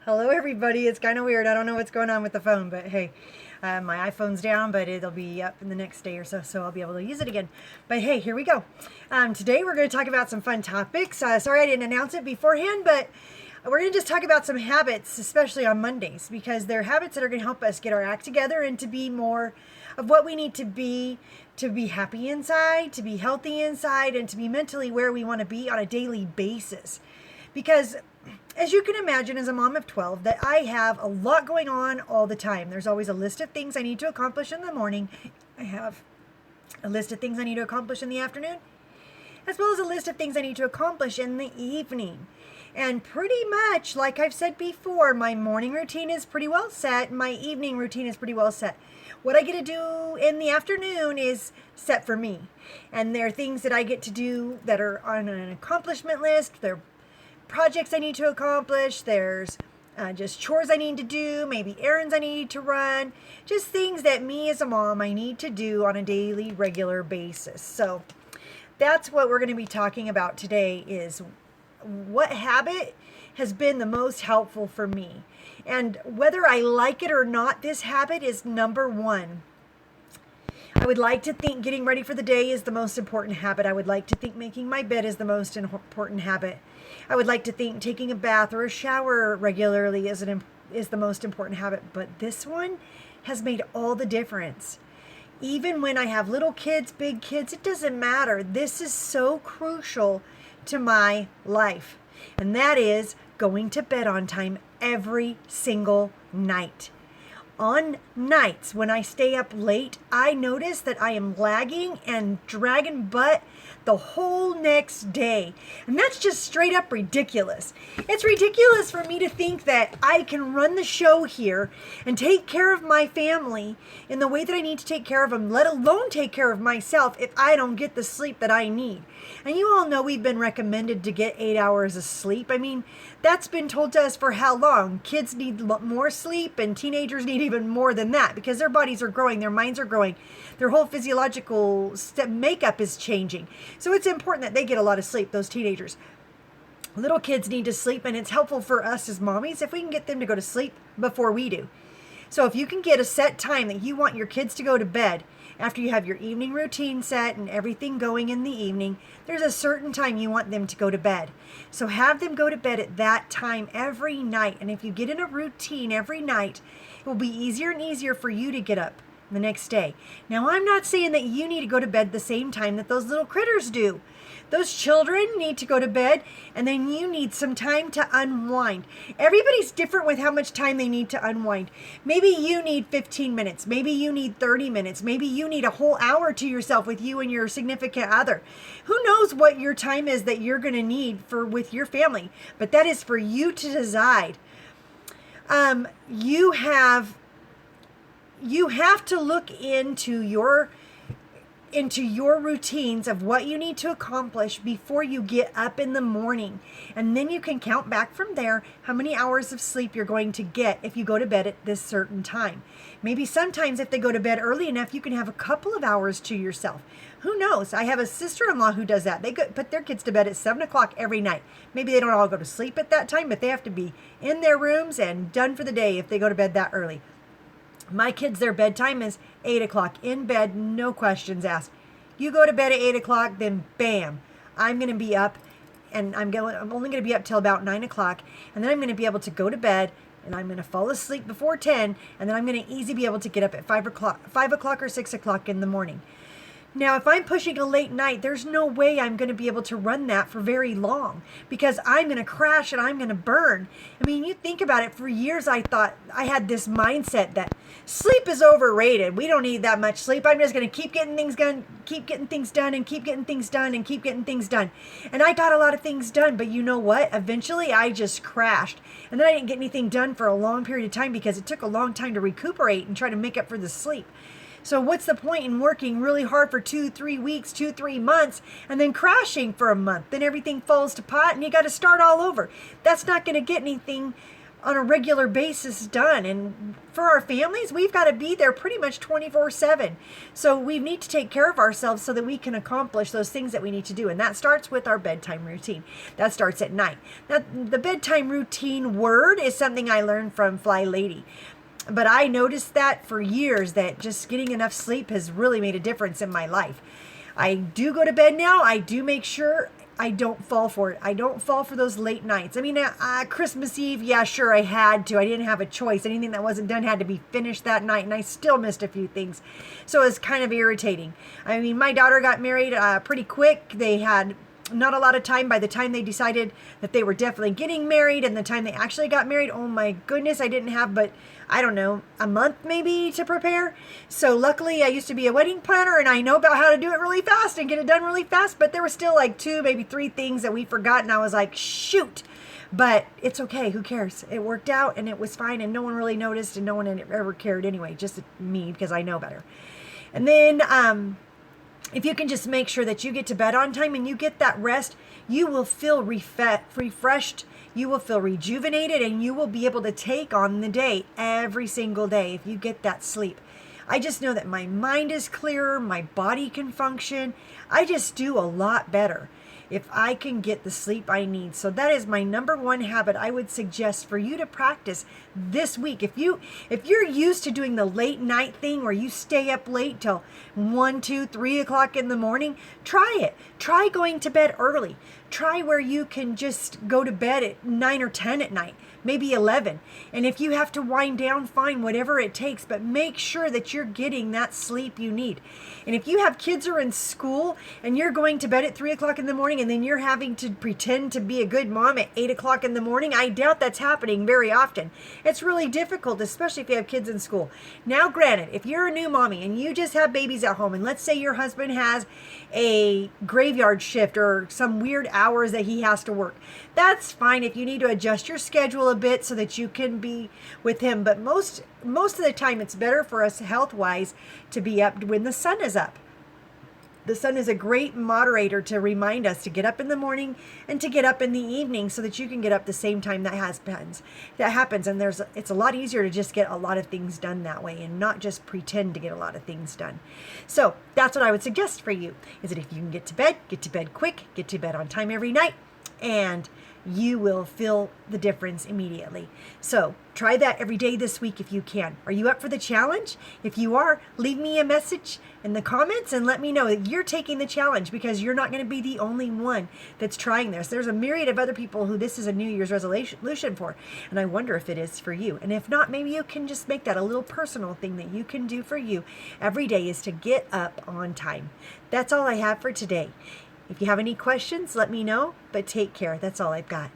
Hello, everybody. It's kind of weird. I don't know what's going on with the phone, but hey, my iPhone's down, but it'll be up in the next day or so, so I'll be able to use it again. But hey, here we go. Today we're going to talk about some fun topics. Sorry I didn't announce it beforehand, but we're going to just talk about some habits, especially on Mondays, because they're habits that are going to help us get our act together and to be more of what we need to be happy inside, to be healthy inside, and to be mentally where we want to be on a daily basis. Because as you can imagine, as a mom of 12, that I have a lot going on all the time. There's always a list of things I need to accomplish in the morning. I have a list of things I need to accomplish in the afternoon, as well as a list of things I need to accomplish in the evening. And pretty much, like I've said before, my morning routine is pretty well set. My evening routine is pretty well set. What I get to do in the afternoon is set for me. And there are things that I get to do that are on an accomplishment list. They're projects I need to accomplish. There's just chores I need to do, maybe errands I need to run, just things that me as a mom I need to do on a daily, regular basis. So that's what we're going to be talking about today, is what habit has been the most helpful for me. And whether I like it or not, this habit is number one. I would like to think getting ready for the day is the most important habit. I would like to think making my bed is the most important habit. I would like to think taking a bath or a shower regularly is the most important habit. But this one has made all the difference. Even when I have little kids, big kids, it doesn't matter. This is so crucial to my life. And that is going to bed on time every single night. On nights when I stay up late, I notice that I am lagging and dragging butt the whole next day. And that's just straight up ridiculous. It's ridiculous for me to think that I can run the show here and take care of my family in the way that I need to take care of them, let alone take care of myself, if I don't get the sleep that I need. And you all know we've been recommended to get 8 hours of sleep. I mean, that's been told to us for how long? Kids need more sleep, and teenagers need even more than that, because their bodies are growing, their minds are growing, their whole physiological makeup is changing. So it's important that they get a lot of sleep, those teenagers. Little kids need to sleep, and it's helpful for us as mommies if we can get them to go to sleep before we do. So if you can get a set time that you want your kids to go to bed, after you have your evening routine set and everything going in the evening, there's a certain time you want them to go to bed. So have them go to bed at that time every night. And if you get in a routine every night, it will be easier and easier for you to get up the next day. Now, I'm not saying that you need to go to bed the same time that those little critters do. Those children need to go to bed, and then you need some time to unwind. Everybody's different with how much time they need to unwind. Maybe you need 15 minutes. Maybe you need 30 minutes. Maybe you need a whole hour to yourself with you and your significant other. Who knows what your time is that you're going to need with your family? But that is for you to decide. You have to look into your routines of what you need to accomplish before you get up in the morning. And then you can count back from there how many hours of sleep you're going to get if you go to bed at this certain time. Maybe sometimes if they go to bed early enough, you can have a couple of hours to yourself. Who knows? I have a sister-in-law who does that. They put their kids to bed at 7 o'clock every night. Maybe they don't all go to sleep at that time, but they have to be in their rooms and done for the day if they go to bed that early. My kids, their bedtime is 8 o'clock. In bed, no questions asked. You go to bed at 8 o'clock, then bam, I'm going to be up, and I'm only going to be up till about 9 o'clock, and then I'm going to be able to go to bed, and I'm going to fall asleep before 10, and then I'm going to easily be able to get up at 5 o'clock or 6 o'clock in the morning. Now, if I'm pushing a late night, there's no way I'm going to be able to run that for very long, because I'm going to crash and I'm going to burn. I mean, you think about it, for years I thought I had this mindset that sleep is overrated. We don't need that much sleep. I'm just going to keep getting things done, and keep getting things done. And I got a lot of things done, but you know what? Eventually I just crashed. And then I didn't get anything done for a long period of time because it took a long time to recuperate and try to make up for the sleep. So what's the point in working really hard for 2-3 weeks, 2-3 months, and then crashing for a month? Then everything falls to pot and you got to start all over. That's not going to get anything on a regular basis done. And for our families, we've got to be there pretty much 24/7. So we need to take care of ourselves so that we can accomplish those things that we need to do. And that starts with our bedtime routine. That starts at night. Now, the bedtime routine word is something I learned from Fly Lady. But I noticed that for years, that just getting enough sleep has really made a difference in my life. I do go to bed now. I do make sure I don't fall for it. I don't fall for those late nights. I mean, Christmas Eve, yeah, sure, I had to. I didn't have a choice. Anything that wasn't done had to be finished that night, and I still missed a few things. So it was kind of irritating. I mean, my daughter got married pretty quick. They had not a lot of time by the time they decided that they were definitely getting married, and the time they actually got married, oh my goodness, I didn't have but, I don't know, a month maybe to prepare. So luckily I used to be a wedding planner, and I know about how to do it really fast and get it done really fast, but there were still like 2, maybe 3 things that we forgot, and I was like, shoot. But it's okay, who cares? It worked out and it was fine, and no one really noticed, and no one ever cared anyway, just me, because I know better. And then if you can just make sure that you get to bed on time and you get that rest, you will feel refreshed, you will feel rejuvenated, and you will be able to take on the day every single day if you get that sleep. I just know that my mind is clearer, my body can function. I just do a lot better if I can get the sleep I need. So that is my number one habit I would suggest for you to practice this week. If you're used to doing the late night thing where you stay up late till 1, 2, 3 o'clock in the morning, try it. Try going to bed early. Try where you can just go to bed at 9 or 10 at night, maybe 11. And if you have to wind down, fine, whatever it takes, but make sure that you're getting that sleep you need. And if you have kids who are in school and you're going to bed at 3 o'clock in the morning, and then you're having to pretend to be a good mom at 8 o'clock in the morning, I doubt that's happening very often. It's really difficult, especially if you have kids in school. Now, granted, if you're a new mommy and you just have babies at home, and let's say your husband has a graveyard shift or some weird hours that he has to work, that's fine if you need to adjust your schedule a bit so that you can be with him. But most of the time, it's better for us health-wise to be up when the sun is up. The sun is a great moderator to remind us to get up in the morning and to get up in the evening so that you can get up the same time that happens. And it's a lot easier to just get a lot of things done that way and not just pretend to get a lot of things done. So that's what I would suggest for you, is that if you can get to bed quick, get to bed on time every night, and you will feel the difference immediately. So try that every day this week if you can. Are you up for the challenge? If you are, leave me a message in the comments and let me know that you're taking the challenge, because you're not going to be the only one that's trying this. There's a myriad of other people who this is a New Year's resolution for, and I wonder if it is for you. And if not, maybe you can just make that a little personal thing that you can do for you every day, is to get up on time. That's all I have for today. If you have any questions, let me know, but take care. That's all I've got.